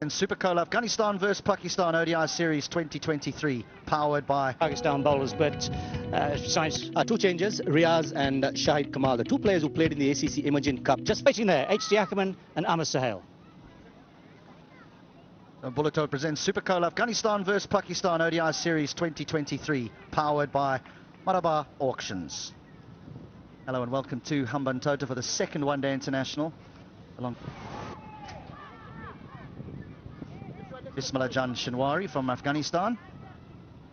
And Super Cola Afghanistan vs Pakistan ODI Series 2023, powered by Pakistan bowlers, but science. Two changes, Riaz and Shahid Kamal, the two players who played in the ACC Emerging Cup. Just pitching there, H.T. Ackerman and Amar Sahel. Bulleto presents Super Cola Afghanistan vs Pakistan ODI Series 2023, powered by Malabar Auctions. Hello and welcome to Hambantota for the second one-day international. Bismillahjan Shinwari from Afghanistan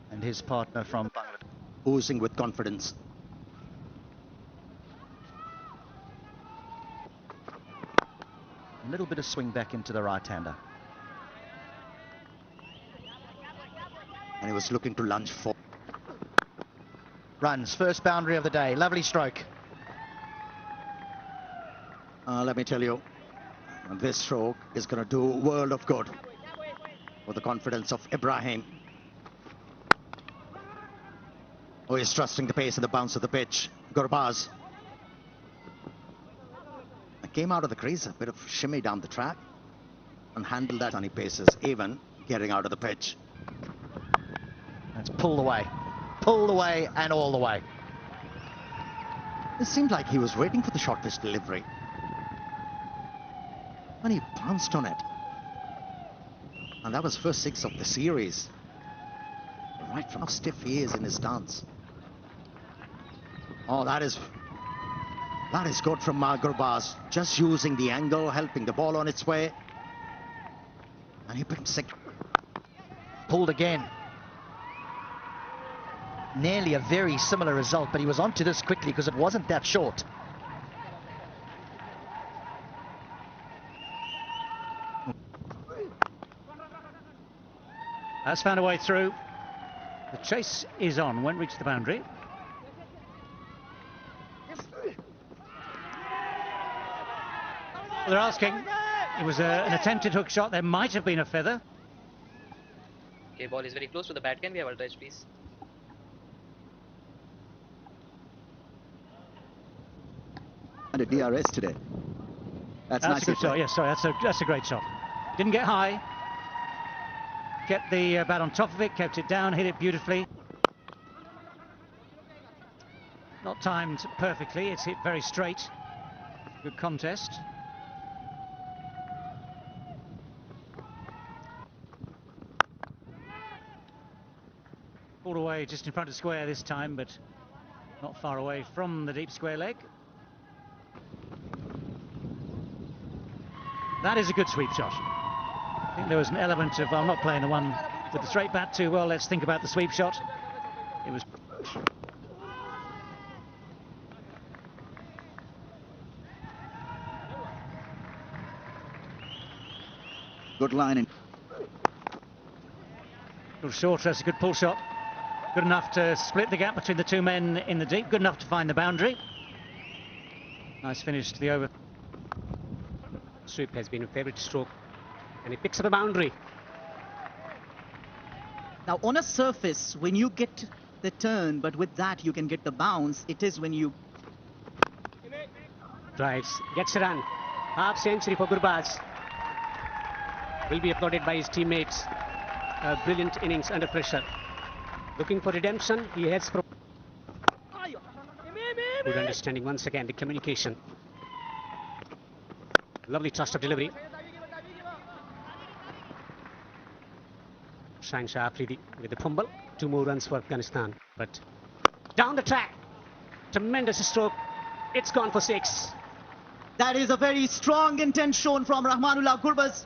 and his partner from Bangladesh. Oozing with confidence. A little bit of swing back into the right-hander. And he was looking to lunge for. Runs, first boundary of the day, lovely stroke. Let me tell you, this stroke is going to do a world of good for the confidence of Ibrahim. Oh, he's trusting the pace and the bounce of the pitch. Gurbaz came out of the crease, a bit of shimmy down the track and handled that on his paces, even getting out of the pitch. That's pulled away and all the way. It seemed like he was waiting for the short pitch delivery, and he bounced on it. And that was first six of the series. Right from how stiff he is in his stance. Oh, that is good from Gurbaz. Just using the angle, helping the ball on its way. And he picked six. Pulled again. Nearly a very similar result, but he was onto this quickly because it wasn't that short. Has found a way through. The chase is on, won't reach the boundary. They're asking. It was an attempted hook shot. There might have been a feather. Okay, ball is very close to the bat. Can we have ultra edge, please? And a DRS today. That's a nice good shot. Yes, sorry, that's a great shot. Didn't get high. Kept the bat on top of it, kept it down, hit it beautifully. Not timed perfectly, it's hit very straight. Good contest. Pulled away just in front of square this time, but not far away from the deep square leg. That is a good sweep shot. I think there was an element of, I'm not playing the one with the straight bat too well, let's think about the sweep shot. It was... Good line in. Little short, that's a good pull shot. Good enough to split the gap between the two men in the deep, good enough to find the boundary. Nice finish to the over. Sweep has been a favourite stroke, and he picks up a boundary. Now on a surface, when you get the turn, but with that you can get the bounce, it is when you... Drives, gets a run. Half century for Gurbaz. Will be applauded by his teammates. A brilliant innings under pressure. Looking for redemption, he heads for... Good understanding once again, the communication. Lovely trust of delivery. Shine sharply with the fumble. 2 more runs for Afghanistan. But down the track. Tremendous stroke. It's gone for 6. That is a very strong intent shown from Rahmanullah. Gurbaz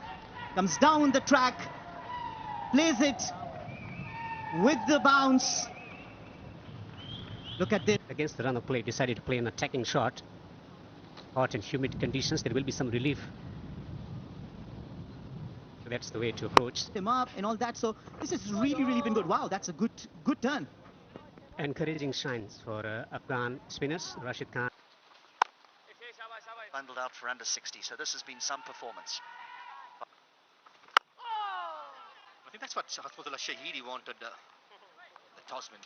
comes down the track, plays it with the bounce. Look at this. Against the run of play, decided to play an attacking shot. Hot and humid conditions, there will be some relief. So that's the way to approach. Him up and all that. So this has really been good. Wow, that's a good turn. Encouraging shines for Afghan spinners. Rashid Khan. Bundled out for under 60, so this has been some performance. I think that's what Hafizullah Shahidi wanted, the Tasman.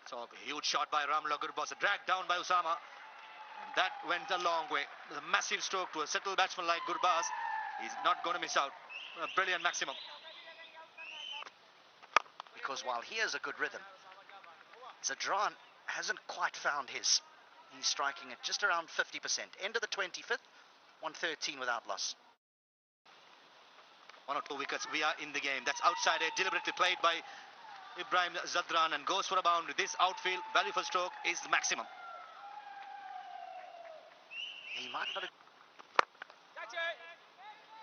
So a huge shot by Rahmanullah Gurbaz, dragged down by Usama. And that went a long way. A massive stroke to a settled batsman like Gurbaz. He's not going to miss out. A brilliant maximum. Because while he has a good rhythm, Zadran hasn't quite found his. He's striking at just around 50%. End of the 25th, 113 without loss. 1 or 2 wickets, we are in the game. That's outside edge, deliberately played by Ibrahim Zadran and goes for a boundary. This outfield value for stroke is the maximum. He might not have...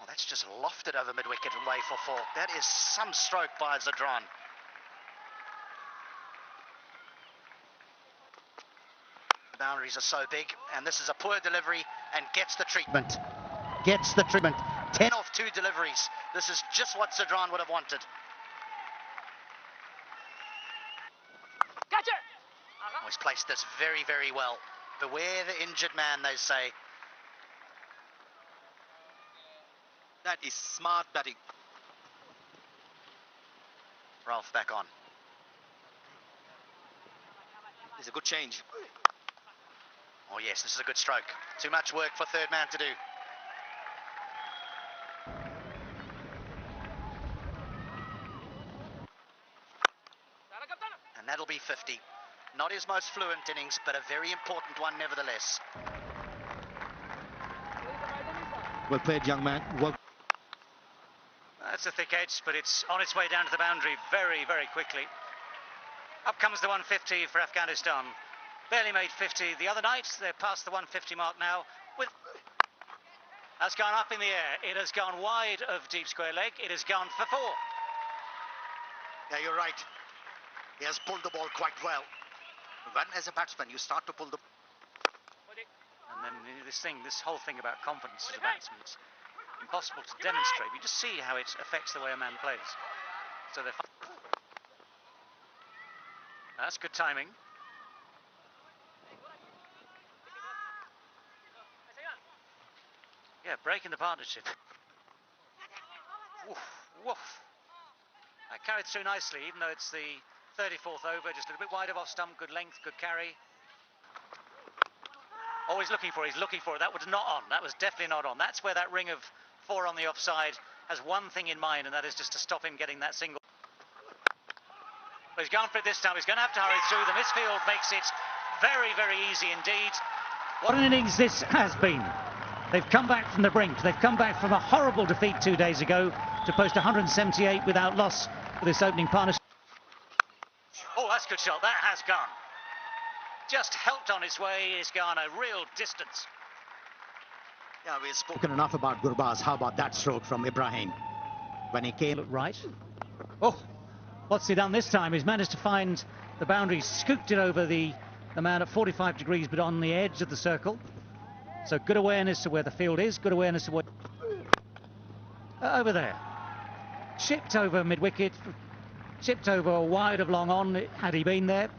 Oh, that's just lofted over mid-wicket and away for 4. That is some stroke by Zadran. The boundaries are so big, and this is a poor delivery and gets the treatment. Gets the treatment. 10 off 2 deliveries. This is just what Zadran would have wanted. Oh, he's placed this very, very well. Beware the injured man, they say. That is smart batting. Ralph back on. It's a good change. Oh yes, this is a good stroke. Too much work for third man to do. And that'll be 50. Not his most fluent innings, but a very important one nevertheless. Well played, young man. Well. That's a thick edge, but it's on its way down to the boundary very, very quickly. Up comes the 150 for Afghanistan. Barely made 50 the other night. They're past the 150 mark now. That's gone up in the air. It has gone wide of deep square leg. It has gone for 4. Yeah, you're right. He has pulled the ball quite well. When as a batsman you start to pull the... And then this whole thing about confidence as a batsman, it's impossible to demonstrate. You just see how it affects the way a man plays. So they're... That's good timing. Yeah, breaking the partnership. Woof, woof. Carried through nicely, even though it's the 34th over, just a little bit wide of off stump, good length, good carry. Oh, he's looking for it. That was not on. That was definitely not on. That's where that ring of 4 on the offside has one thing in mind, and that is just to stop him getting that single. But he's gone for it this time. He's going to have to hurry through. The misfield makes it very, very easy indeed. What an innings this has been. They've come back from the brink. They've come back from a horrible defeat 2 days ago to post 178 without loss for this opening partnership. Oh, that's a good shot. That has gone. Just helped on its way. It's gone a real distance. Yeah, we've spoken enough about Gurbaz. How about that stroke from Ibrahim? When he came... Look right. Oh, what's he done this time? He's managed to find the boundary, scooped it over the man at 45 degrees, but on the edge of the circle. So good awareness to where the field is, good awareness to what... over there. Chipped over mid-wicket, chipped over wide of long on, had he been there.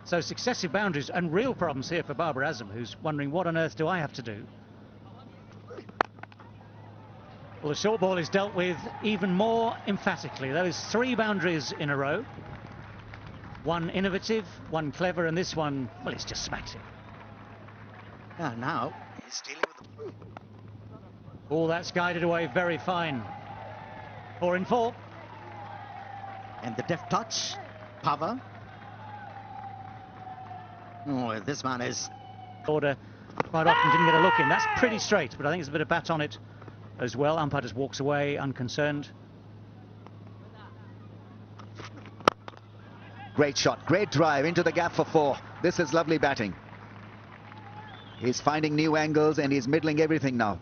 So successive boundaries and real problems here for Babar Azam, who's wondering what on earth do I have to do? Well, the short ball is dealt with even more emphatically. Those 3 boundaries in a row. One innovative, one clever, and this one, well, it's just smacked him. Yeah, now He's dealing with the... All that's guided away very fine. 4 in 4. and the deft touch, power. Oh, this man is... Order quite often didn't get a look in. That's pretty straight, but I think there's a bit of bat on it as well. Umpire just walks away, unconcerned. Great shot, great drive into the gap for 4. This is lovely batting. He's finding new angles and he's middling everything now.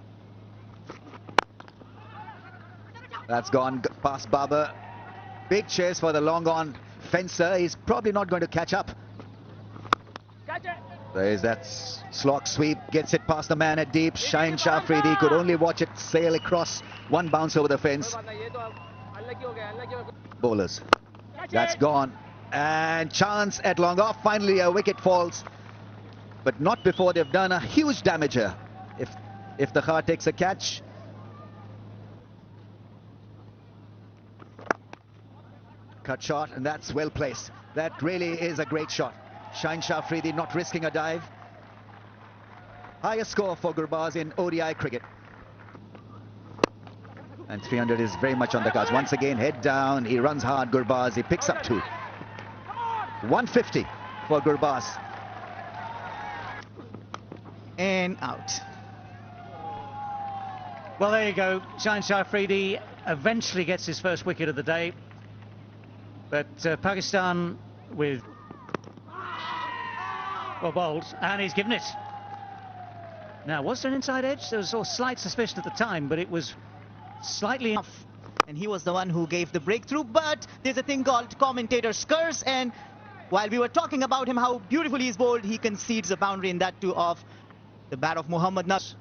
That's gone past Babar. Big chase for the long on fencer. He's probably not going to catch up. There's that slog sweep, gets it past the man at deep. Shaheen Shah Afridi could only watch it sail across, one bounce over the fence. Bowlers. That's gone. And chance at long off. Finally a wicket falls, but not before they've done a huge damage here. If the Khar takes a catch. Cut shot, and that's well placed. That really is a great shot. Shaheen Shah Afridi not risking a dive. Highest score for Gurbaz in ODI cricket. And 300 is very much on the cards. Once again, head down. He runs hard, Gurbaz. He picks up 2. 150 for Gurbaz. And out. Well, there you go. Shaheen Afridi eventually gets his first wicket of the day. But Pakistan with... well, bowled, and he's given it. Now, was there an inside edge? There was a slight suspicion at the time, but it was slightly off. And he was the one who gave the breakthrough. But there's a thing called commentator's curse. And while we were talking about him, how beautifully he's bowled, he concedes a boundary, in that too off the bat of Mohammad Nabi.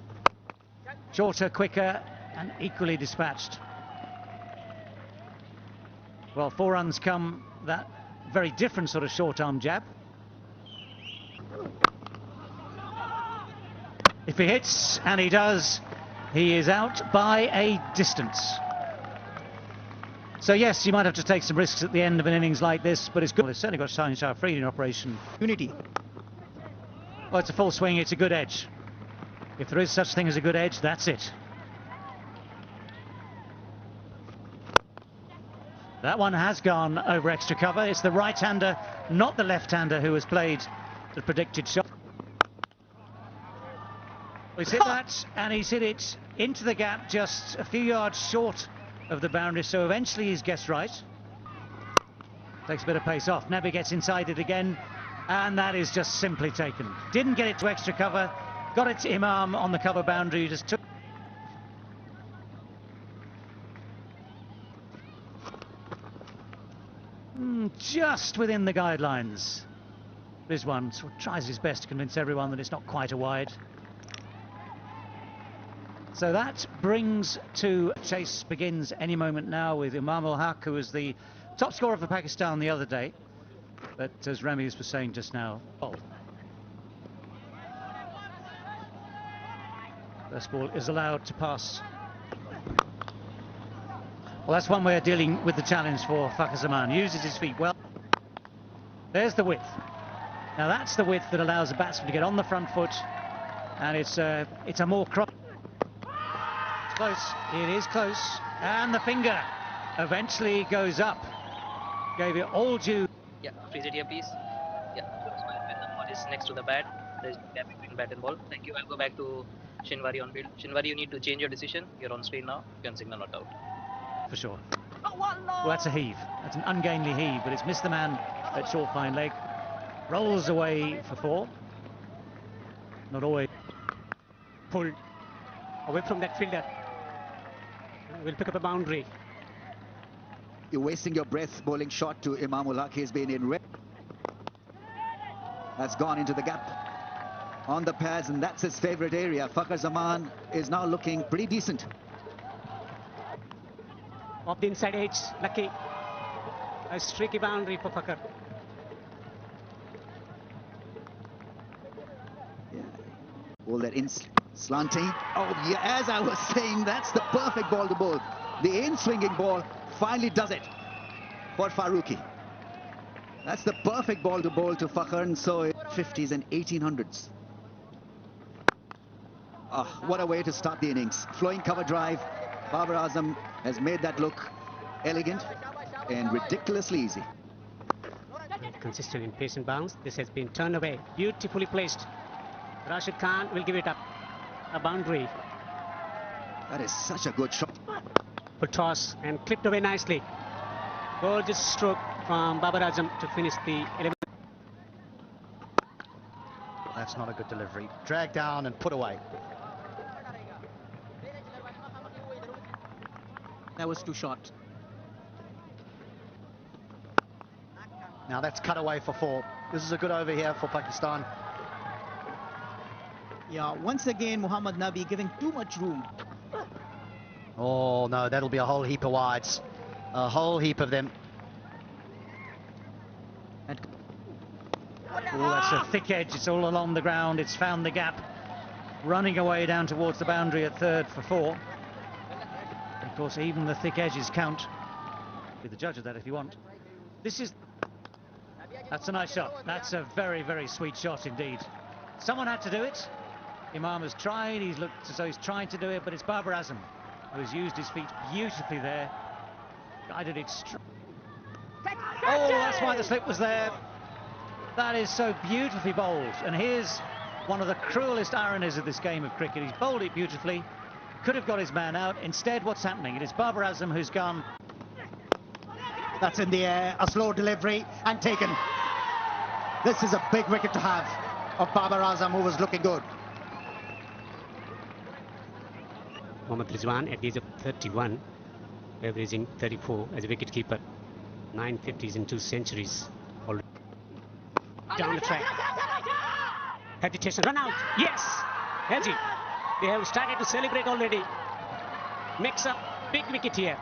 Shorter, quicker, and equally dispatched. Well, 4 runs come that very different sort of short-arm jab. If he hits, and he does, he is out by a distance. So yes, you might have to take some risks at the end of an innings like this, but it's good. Well, it's certainly got Shaheen Afridi in operation. Unity. Well, it's a full swing, it's a good edge. If there is such thing as a good edge, that's it. That one has gone over extra cover. It's the right-hander, not the left-hander, who has played the predicted shot. He's hit that, and he's hit it into the gap, just a few yards short of the boundary, so eventually he's guessed right. Takes a bit of pace off. Nabi gets inside it again, and that is just simply taken. Didn't get it to extra cover, got it to Imam on the cover boundary, just took... just within the guidelines. This one sort of tries his best to convince everyone that it's not quite a wide. So that brings to... chase begins any moment now with Imam ul Haq, who was the top scorer for Pakistan the other day. But as Ramiz was saying just now, first ball is allowed to pass. Well, that's one way of dealing with the challenge for Fakhar Zaman. Uses his feet well. There's the width. Now that's the width that allows a batsman to get on the front foot, and it's a more crop. Close, it is close, and the finger eventually goes up. Gave it all due. Yeah, freeze it here, please. Yeah, when the ball is next to the bat, there's a gap between bat and ball. Thank you. I'll go back to Shinwari on field. Shinwari, you need to change your decision. You're on screen now. You can signal not out. For sure. Well, that's a heave. That's an ungainly heave, but it's missed the man at short fine leg. Rolls away for 4. Not always. Pulled away from that fielder. Will pick up a boundary. You're wasting your breath bowling shot to Imam ul Haq. He's been in red. That's gone into the gap on the pads, and that's his favorite area. Fakhar Zaman is now looking pretty decent. Off the inside edge, lucky. A streaky boundary for Fakhar. Yeah. All that in slanting. Oh, yeah, as I was saying, that's the perfect ball to bowl. The in-swinging ball finally does it for Farooqi. That's the perfect ball to bowl to Fakhar, and so 50s and 1800s. What a way to start the innings. Flowing cover drive. Babar Azam has made that look elegant and ridiculously easy. Consistent in pace and bounce. This has been turned away. Beautifully placed. Rashid Khan will give it up. A boundary. That is such a good shot. Full toss and clipped away nicely. Gorgeous stroke from Babar Azam to finish the 11. That's not a good delivery. Dragged down and put away. That was too short. Now that's cut away for 4. This is a good over here for Pakistan. Yeah, once again, Mohammad Nabi giving too much room. Oh no, that'll be a whole heap of wides. A whole heap of them. Oh, that's a thick edge. It's all along the ground. It's found the gap. Running away down towards the boundary at third for 4. Of course, even the thick edges count. Be the judge of that if you want. That's a nice shot. That's a very, very sweet shot indeed. Someone had to do it. Imam has tried. He's looked as though he's trying to do it, but it's Babar Azam. who has used his feet beautifully there. Guided it straight. Oh, that's why the slip was there. That is so beautifully bowled. And here's one of the cruelest ironies of this game of cricket. He's bowled it beautifully. Could have got his man out. Instead, what's happening? It is Babar Azam who's gone. That's in the air, a slow delivery and taken. This is a big wicket to have of Babar Azam, who was looking good. Mohammad Rizwan at the age of 31, averaging 34 as a wicketkeeper. 9 50s and 2 centuries already. Down the track. Hesitation, run out. Yes! Haji. They have started to celebrate already. Makes a big wicket here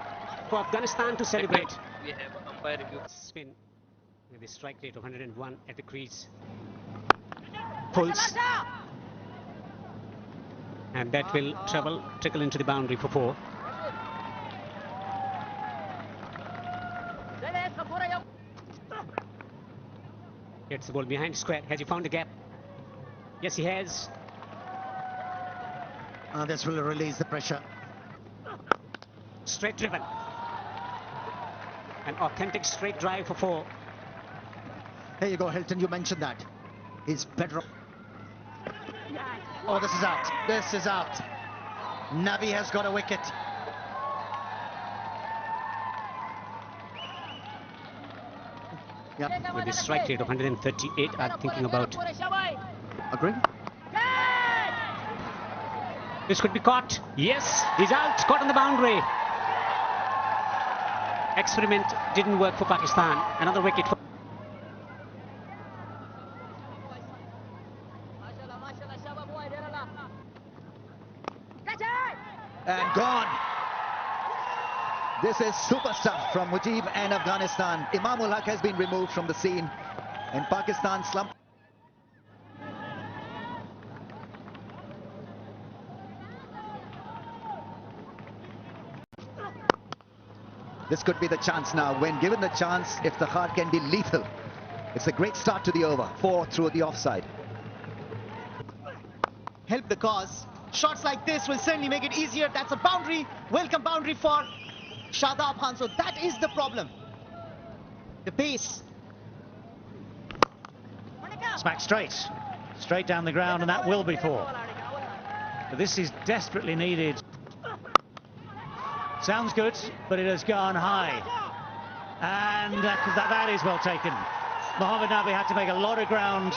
for Afghanistan to celebrate. We have umpire review. Spin with a strike rate of 101 at the crease. Pulls. And that will trickle into the boundary for 4. Gets the ball behind square. Has he found a gap? Yes, he has. This will release the pressure. Straight driven. An authentic straight drive for 4. Here you go, Hilton, you mentioned that. He's better. Oh, this is out. This is out. Nabi has got a wicket. Yeah. With a strike rate of 138, I'm thinking about. Agree? This could be caught. Yes, he's out. Caught on the boundary. Experiment didn't work for Pakistan. Another wicket for. And gone. This is super stuff from Mujib and Afghanistan. Imamul Haq has been removed from the scene, and Pakistan slump. This could be the chance now. When given the chance, if the Iftikhar can be lethal. It's a great start to the over. 4 through the offside. Help the cause. Shots like this will certainly make it easier. That's a boundary. Welcome boundary for Shadab Khan. So that is the problem. The pace. Smack straight down the ground, and that will be 4. But this is desperately needed. Sounds good, but it has gone high, and that is well taken. Mohammad Nabi had to make a lot of ground